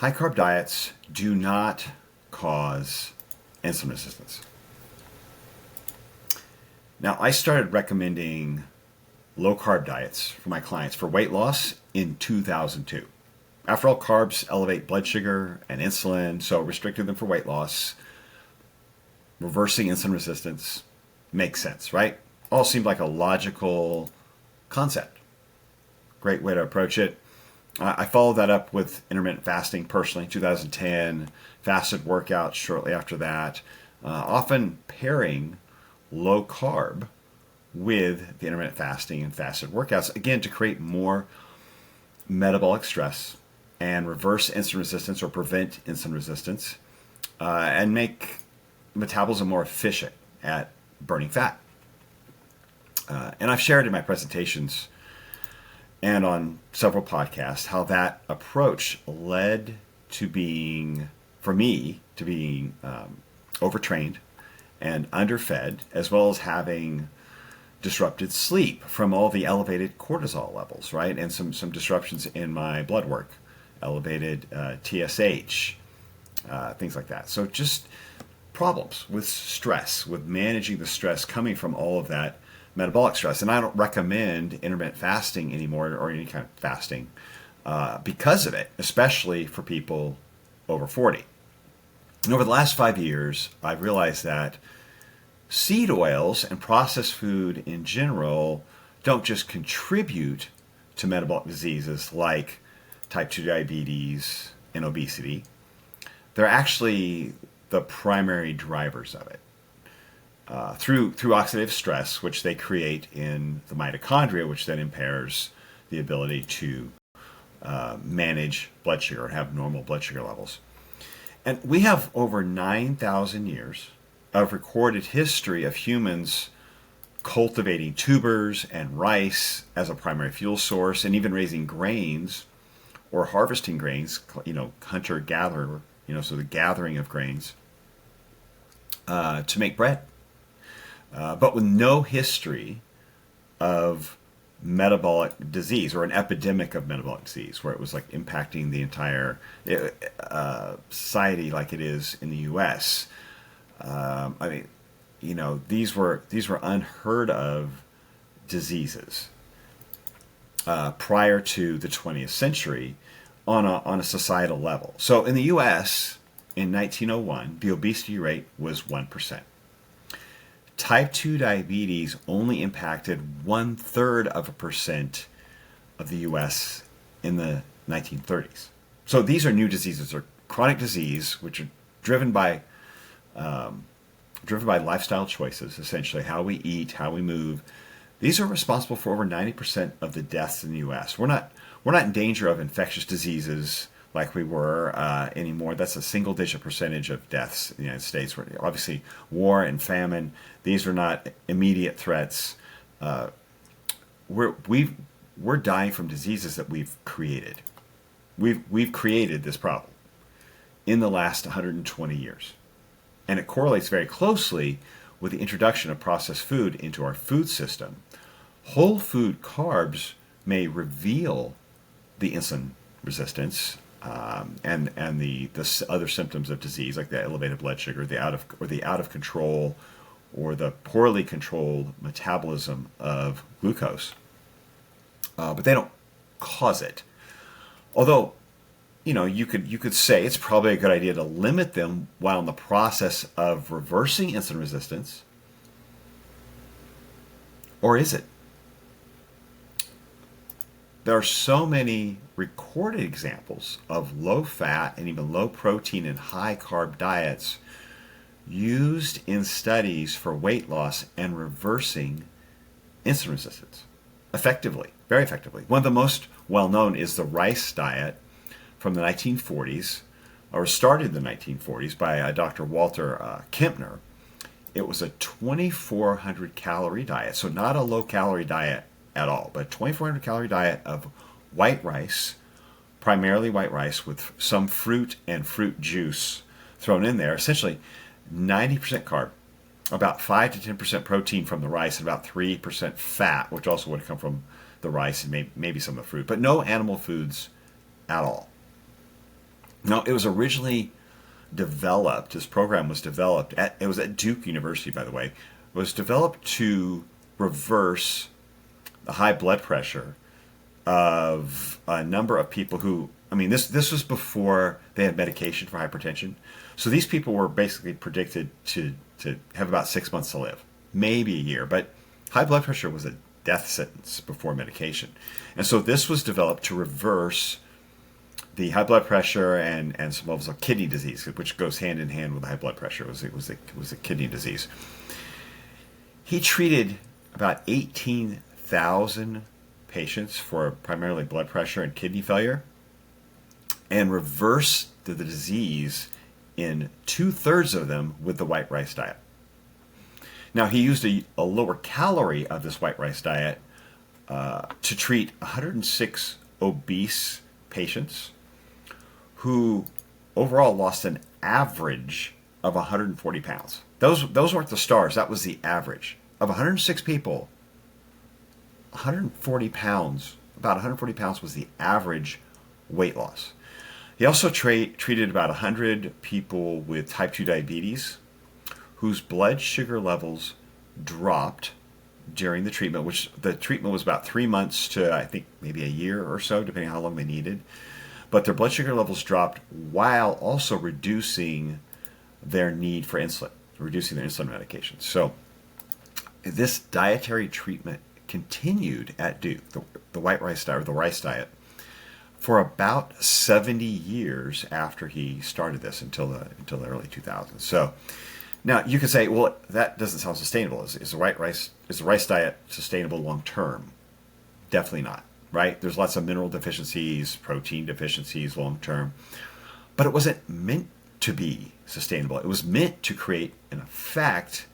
High-carb diets do not cause insulin resistance. Now, I started recommending low-carb diets for my clients for weight loss in 2002. After all, carbs elevate blood sugar and insulin, so restricting them for weight loss, reversing insulin resistance, makes sense, right? All seemed like a logical concept. Great way to approach it. I followed that up with intermittent fasting personally, 2010, fasted workouts shortly after that, often pairing low carb with the intermittent fasting and fasted workouts, again, to create more metabolic stress and reverse insulin resistance or prevent insulin resistance and make metabolism more efficient at burning fat. And I've shared in my presentations and on several podcasts how that approach led to being, for me, to being overtrained and underfed, as well as having disrupted sleep from all the elevated cortisol levels, right? And some disruptions in my blood work, elevated TSH, things like that. So just problems with stress, with managing the stress coming from all of that metabolic stress. And I don't recommend intermittent fasting anymore or any kind of fasting because of it, especially for people over 40. And over the last 5 years, I've realized that seed oils and processed food in general don't just contribute to metabolic diseases like type 2 diabetes and obesity. They're actually the primary drivers of it. Through oxidative stress, which they create in the mitochondria, which then impairs the ability to manage blood sugar and have normal blood sugar levels. And we have over 9,000 years of recorded history of humans cultivating tubers and rice as a primary fuel source, and even raising grains or harvesting grains, hunter-gatherer, so the gathering of grains to make bread. But with no history of metabolic disease or an epidemic of metabolic disease where it was like impacting the entire society like it is in the U.S. These were unheard of diseases prior to the 20th century on a societal level. So in the U.S. in 1901, the obesity rate was 1%. Type 2 diabetes only impacted 1/3% of the U.S. in the 1930s. So these are new diseases, or chronic disease, which are driven by lifestyle choices, essentially how we eat, how we move. These are responsible for over 90% of the deaths in the U.S. We're not in danger of infectious diseases like we were anymore. That's a single-digit percentage of deaths in the United States. Obviously, war and famine, these are not immediate threats. We're dying from diseases that we've created. We've created this problem in the last 120 years. And it correlates very closely with the introduction of processed food into our food system. Whole food carbs may reveal the insulin resistance and the other symptoms of disease, like the elevated blood sugar, the out of control or the poorly controlled metabolism of glucose, but they don't cause it. Although, you could say it's probably a good idea to limit them while in the process of reversing insulin resistance, or is it? There are so many recorded examples of low-fat and even low-protein and high-carb diets used in studies for weight loss and reversing insulin resistance effectively, very effectively. One of the most well-known is the rice diet from the 1940s, or started in the 1940s by Dr. Walter Kempner. It was a 2,400 calorie diet, so not a low-calorie diet at all, but a 2,400 calorie diet of white rice, primarily white rice with some fruit and fruit juice thrown in there. Essentially 90% carb, about 5 to 10% protein from the rice, and about 3% fat, which also would come from the rice and maybe some of the fruit, but no animal foods at all. Now, it was originally developed, this program was developed, it was at Duke University, by the way, it was developed to reverse the high blood pressure of a number of people who, I mean, this was before they had medication for hypertension. So these people were basically predicted to have about 6 months to live, maybe a year. But high blood pressure was a death sentence before medication. And so this was developed to reverse the high blood pressure and some levels of kidney disease, which goes hand in hand with high blood pressure. It was a kidney disease. He treated about 18,000 patients for primarily blood pressure and kidney failure, and reversed the disease in 2/3 of them with the white rice diet. Now, he used a lower calorie of this white rice diet to treat 106 obese patients who overall lost an average of 140 pounds. Those weren't the stars, that was the average. Of 106 people, 140 pounds, about 140 pounds was the average weight loss. He also treated about 100 people with type 2 diabetes whose blood sugar levels dropped during the treatment, which the treatment was about 3 months to, I think, maybe a year or so, depending on how long they needed. But their blood sugar levels dropped while also reducing their need for insulin, reducing their insulin medications. So this dietary treatment continued at Duke, the white rice diet, or the rice diet, for about 70 years after he started this until the early 2000s. So now you could say, well, that doesn't sound sustainable. Is the rice diet sustainable long term? Definitely not, right? There's lots of mineral deficiencies, protein deficiencies long term, but it wasn't meant to be sustainable. It was meant to create an effect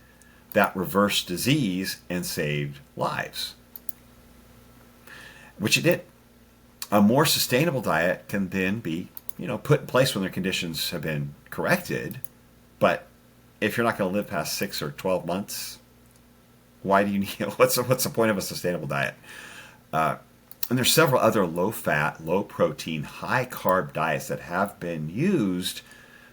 that reversed disease and saved lives, which it did. A more sustainable diet can then be, put in place when their conditions have been corrected. But if you're not going to live past 6 or 12 months, why do you need? What's the point of a sustainable diet? And there's several other low-fat, low-protein, high-carb diets that have been used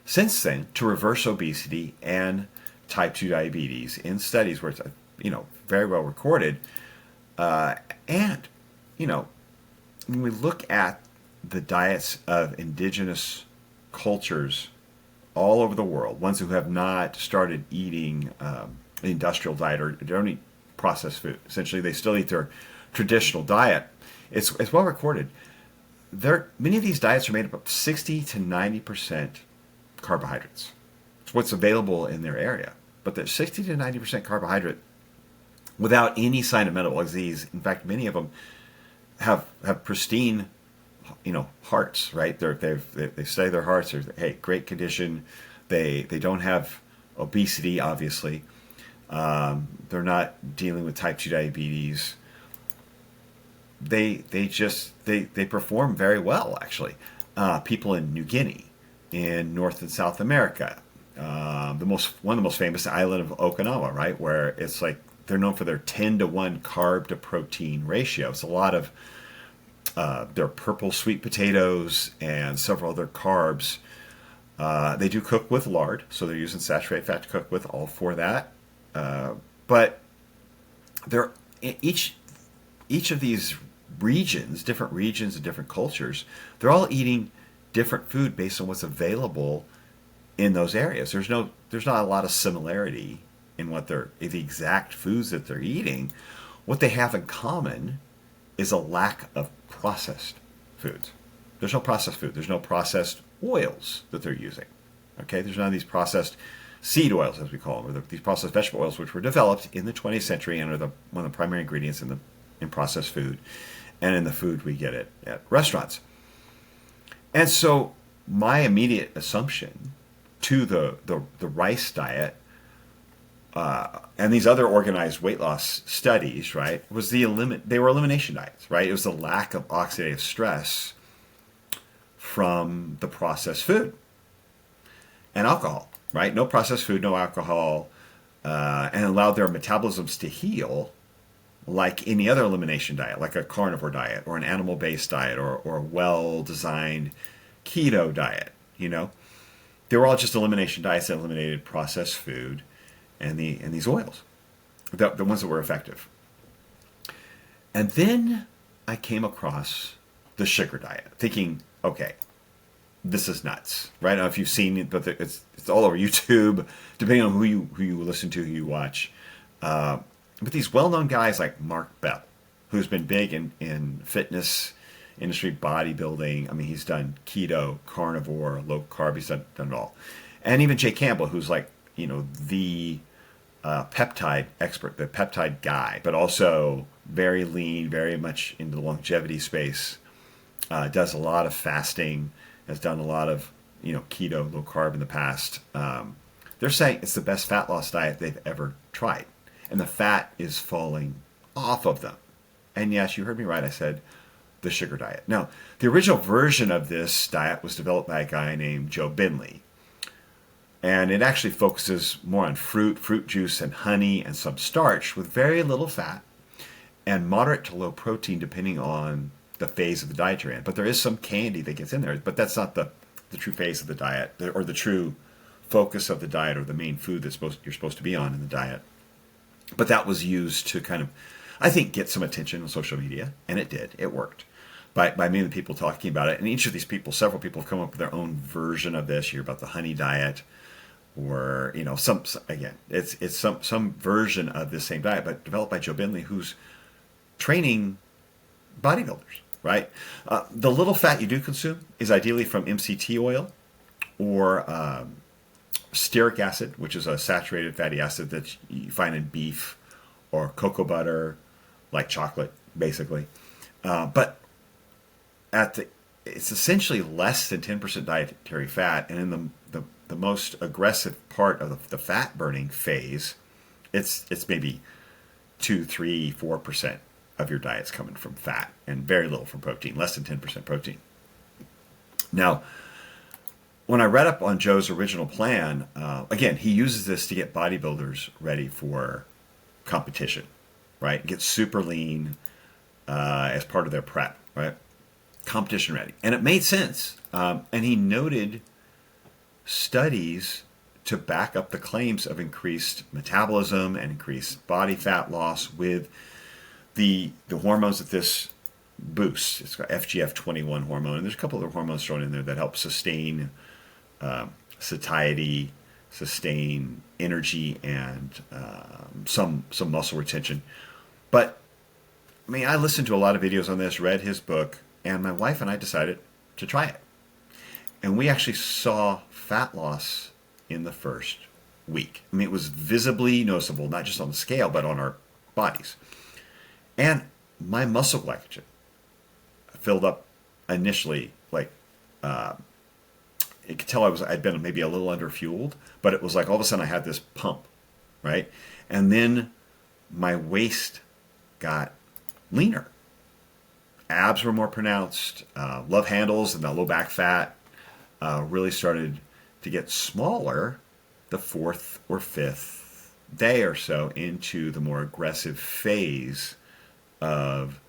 since then to reverse obesity and type 2 diabetes in studies where it's very well recorded. And when we look at the diets of indigenous cultures all over the world, ones who have not started eating the industrial diet or don't eat processed food, essentially they still eat their traditional diet, it's well recorded. Many of these diets are made up of 60 to 90% carbohydrates. It's what's available in their area. But there's 60 to 90% carbohydrate without any sign of metabolic disease. In fact, many of them have pristine, hearts, right? They study their hearts. Hey, great condition. They don't have obesity, obviously. They're not dealing with type 2 diabetes. They perform very well, actually. People in New Guinea, in North and South America, one of the most famous, the island of Okinawa, right, where it's like they're known for their 10-to-1 carb to protein ratio. It's a lot of their purple sweet potatoes and several other carbs. They do cook with lard, so they're using saturated fat to cook with, all for that. But they're each of these regions, different regions and different cultures, they're all eating different food based on what's available in those areas. There's not a lot of similarity in the exact foods that they're eating. What they have in common is a lack of processed foods. There's no processed food. There's no processed oils that they're using. Okay, there's none of these processed seed oils, as we call them, or these processed vegetable oils, which were developed in the 20th century and are one of the primary ingredients in processed food and in the food we get at restaurants. And so my immediate assumption to the rice diet and these other organized weight loss studies, right, was they were elimination diets, right? It was the lack of oxidative stress from the processed food and alcohol, right? No processed food, no alcohol, and allowed their metabolisms to heal like any other elimination diet, like a carnivore diet or an animal-based diet or a well-designed keto diet. you know. They were all just elimination diets that eliminated processed food and these oils, the ones that were effective. And then I came across the sugar diet, thinking, okay, this is nuts, right? I don't know if you've seen it, but it's all over YouTube, depending on who you listen to, who you watch. But these well-known guys like Mark Bell, who's been big in fitness industry, bodybuilding. I mean, he's done keto, carnivore, low carb. He's done it all. And even Jay Campbell, who's like, the peptide expert, the peptide guy, but also very lean, very much into the longevity space. Does a lot of fasting, has done a lot of, keto, low carb in the past. They're saying it's the best fat loss diet they've ever tried. And the fat is falling off of them. And yes, you heard me right. I said the sugar diet. Now, the original version of this diet was developed by a guy named Joe Binley. And it actually focuses more on fruit juice, and honey, and some starch with very little fat and moderate to low protein depending on the phase of the diet you're in. But there is some candy that gets in there, but that's not the true phase of the diet, or the true focus of the diet, or the main food you're supposed to be on in the diet. But that was used to kind of, I think, get some attention on social media, and it did. It worked. By many of the people talking about it. And each of these people, several people have come up with their own version of this. You hear about the honey diet, or, it's some version of this same diet, but developed by Joe Binley, who's training bodybuilders, right? The little fat you do consume is ideally from MCT oil or stearic acid, which is a saturated fatty acid that you find in beef or cocoa butter, like chocolate, basically. But it's essentially less than 10% dietary fat, and in the most aggressive part of the fat burning phase, it's maybe 2, 3, 4% of your diet's coming from fat, and very little from protein, less than 10% protein. Now, when I read up on Joe's original plan, again, he uses this to get bodybuilders ready for competition, right? Get super lean as part of their prep, right? Competition ready. And it made sense. And he noted studies to back up the claims of increased metabolism and increased body fat loss with the hormones that this boosts. It's got FGF21 hormone, and there's a couple other hormones thrown in there that help sustain satiety, sustain energy, and some muscle retention. But I mean, I listened to a lot of videos on this, read his book, and my wife and I decided to try it. And we actually saw fat loss in the first week. I mean, it was visibly noticeable, not just on the scale, but on our bodies. And my muscle glycogen filled up initially, like, you could tell I'd been maybe a little under fueled, but it was like all of a sudden I had this pump, right? And then my waist got leaner. Abs were more pronounced. Love handles and the low back fat really started to get smaller the 4th or 5th day or so into the more aggressive phase of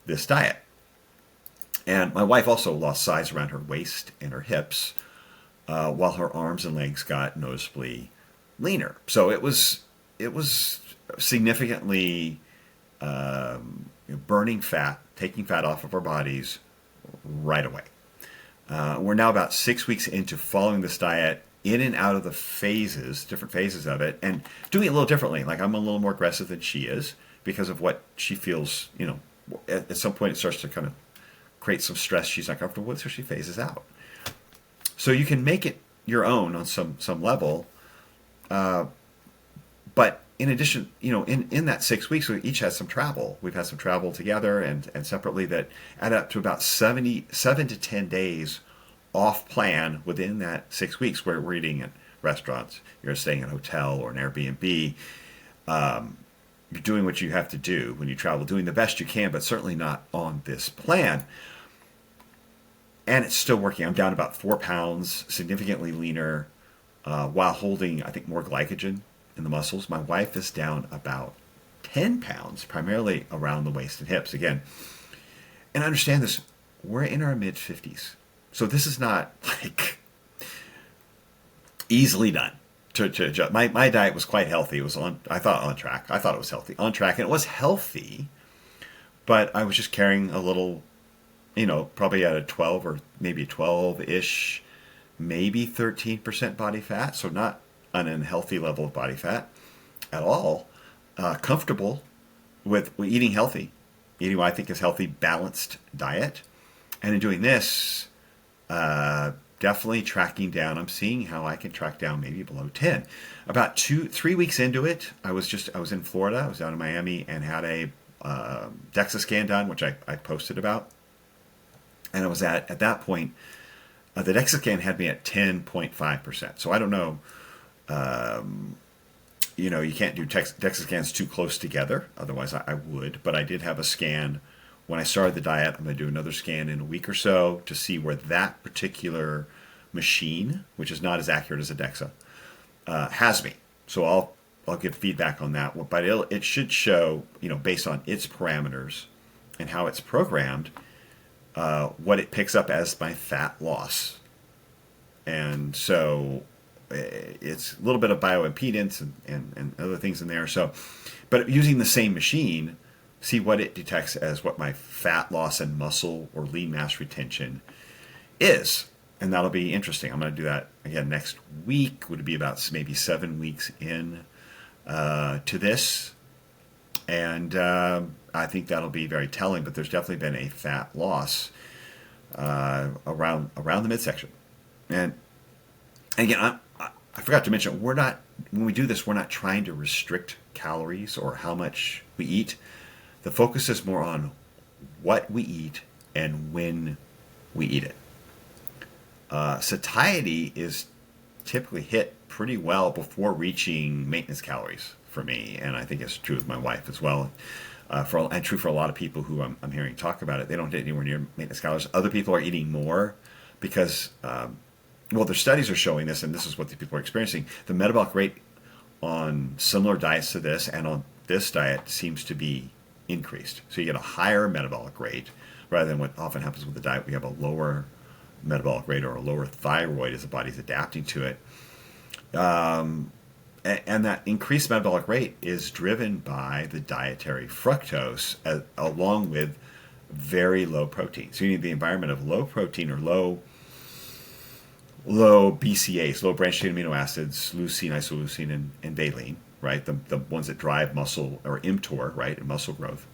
this diet. And my wife also lost size around her waist and her hips, while her arms and legs got noticeably leaner. So it was significantly burning fat, taking fat off of our bodies right away. We're now about 6 weeks into following this diet, in and out of the phases, different phases of it, and doing it a little differently. Like, I'm a little more aggressive than she is because of what she feels, at some point it starts to kind of create some stress she's not comfortable with, so she phases out. So you can make it your own on some level, but in addition, in that 6 weeks, we each had some travel. We've had some travel together and separately that add up to about 7 to 10 days off plan within that 6 weeks, where we're eating at restaurants, you're staying at a hotel or an Airbnb. You're doing what you have to do when you travel, doing the best you can, but certainly not on this plan. And it's still working. I'm down about 4 pounds, significantly leaner, while holding, I think, more glycogen in the muscles. My wife is down about 10 pounds, primarily around the waist and hips. Again, and understand this, we're in our mid-50s. So this is not like Easily done. To adjust. My diet was quite healthy. It was I thought on track. I thought it was healthy. On track, and it was healthy, but I was just carrying a little, probably at a 12 or maybe 12-ish, maybe 13% body fat. So not an unhealthy level of body fat at all. Comfortable with eating healthy, eating what I think is healthy, balanced diet. And in doing this, definitely tracking down. I'm seeing how I can track down maybe below 10. About 3 weeks into it, I was in Florida. I was down in Miami and had a DEXA scan done, which I posted about. And I was at that point, the DEXA scan had me at 10.5%. So I don't know. You can't do DEXA scans too close together. Otherwise, I would. But I did have a scan when I started the diet. I'm going to do another scan in a week or so to see where that particular machine, which is not as accurate as a DEXA, has me. So I'll give feedback on that. But it should show, based on its parameters and how it's programmed, what it picks up as my fat loss. And so it's a little bit of bioimpedance and other things in there. So, but using the same machine, see what it detects as what my fat loss and muscle or lean mass retention is. And that'll be interesting. I'm going to do that again next week. Would be about maybe 7 weeks in to this. And I think that'll be very telling, but there's definitely been a fat loss around the midsection. And again, I forgot to mention, when we do this, we're not trying to restrict calories or how much we eat. The focus is more on what we eat and when we eat it. Satiety is typically hit pretty well before reaching maintenance calories for me, and I think it's true with my wife as well. And true for a lot of people who I'm hearing talk about it. They don't get anywhere near maintenance calories. Other people are eating more because, their studies are showing this, and this is what the people are experiencing. The metabolic rate on similar diets to this and on this diet seems to be increased. So you get a higher metabolic rate rather than what often happens with the diet. We have a lower metabolic rate or a lower thyroid as the body's adapting to it. And that increased metabolic rate is driven by the dietary fructose along with very low protein. So you need the environment of low protein or low BCAAs, low branched chain amino acids, leucine, isoleucine, and valine, right? The ones that drive muscle, or mTOR, right, and muscle growth.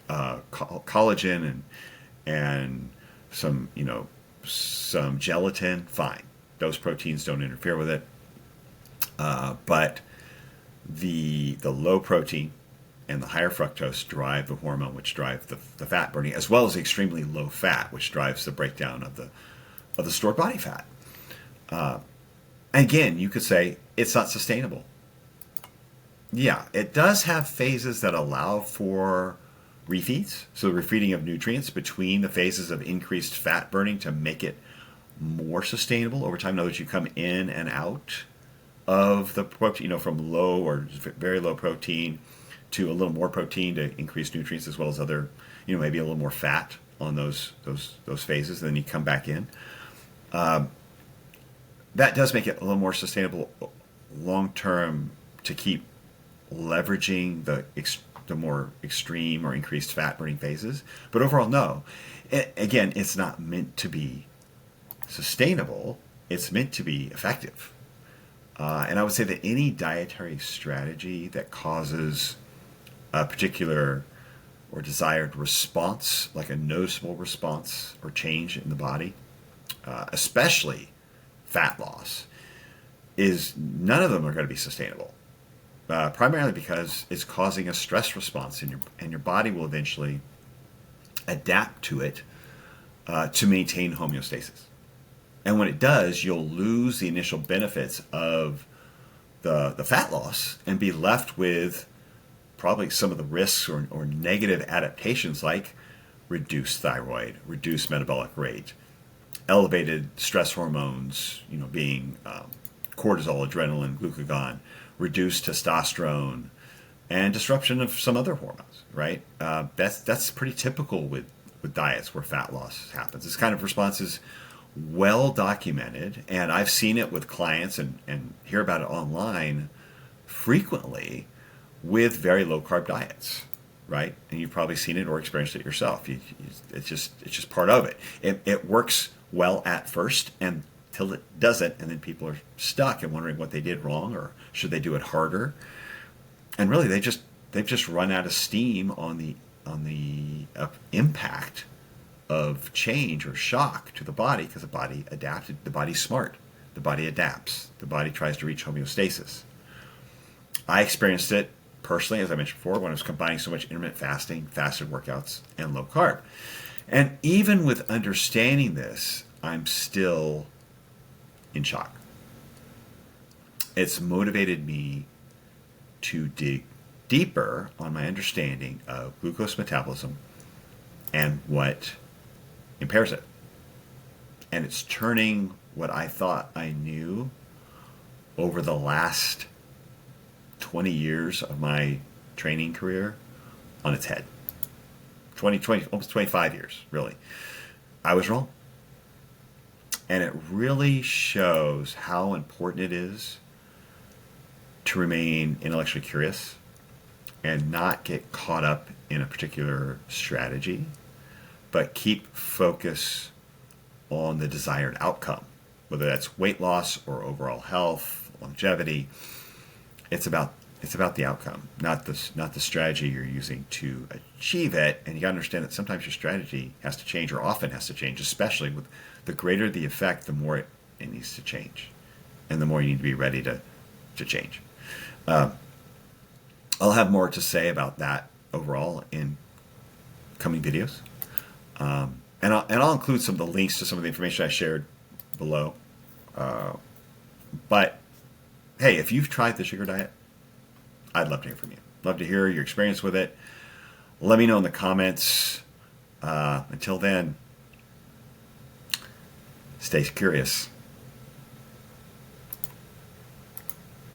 Collagen and some gelatin, fine. Those proteins don't interfere with it. But the low protein and the higher fructose drive the hormone, which drives the fat burning, as well as the extremely low fat, which drives the breakdown of the stored body fat. Again, you could say it's not sustainable. Yeah, it does have phases that allow for refeeds, so the refeeding of nutrients between the phases of increased fat burning to make it more sustainable over time. In other words, you come in and out of the protein, from low or very low protein to a little more protein to increase nutrients, as well as other, maybe a little more fat on those phases. And then you come back in. That does make it a little more sustainable long term to keep leveraging the more extreme or increased fat burning phases. But overall, no. Again, it's not meant to be sustainable. It's meant to be effective. And I would say that any dietary strategy that causes a particular or desired response, like a noticeable response or change in the body, especially fat loss, none of them are going to be sustainable. Primarily because it's causing a stress response, and your body will eventually adapt to it to maintain homeostasis. And when it does, you'll lose the initial benefits of the fat loss and be left with probably some of the risks or negative adaptations, like reduced thyroid, reduced metabolic rate, elevated stress hormones, being cortisol, adrenaline, glucagon, reduced testosterone, and disruption of some other hormones, right? That's pretty typical with diets where fat loss happens. This kind of response is well documented, and I've seen it with clients and hear about it online frequently with very low carb diets, right? And you've probably seen it or experienced it yourself. It's just part of it. It works well at first, and till it doesn't, and then people are stuck and wondering what they did wrong or should they do it harder. And really, they've just run out of steam on the impact of change or shock to the body, because the body adapted. The body's smart. The body adapts. The body tries to reach homeostasis. I experienced it personally, as I mentioned before, when I was combining so much intermittent fasting, fasted workouts, and low carb. And even with understanding this, I'm still in shock. It's motivated me to dig deeper on my understanding of glucose metabolism and what impairs it. And it's turning what I thought I knew over the last 20 years of my training career on its head. 20, almost 25 years, really. I was wrong. And it really shows how important it is to remain intellectually curious and not get caught up in a particular strategy, but keep focus on the desired outcome, whether that's weight loss or overall health, longevity. It's about the outcome, not the strategy you're using to achieve it. And you got to understand that sometimes your strategy has to change, or often has to change, especially with the greater the effect, the more it needs to change, and the more you need to be ready to change. I'll have more to say about that overall in coming videos. And I'll include some of the links to some of the information I shared below. But hey, if you've tried the sugar diet, I'd love to hear from you. Love to hear your experience with it. Let me know in the comments. Until then, stay curious.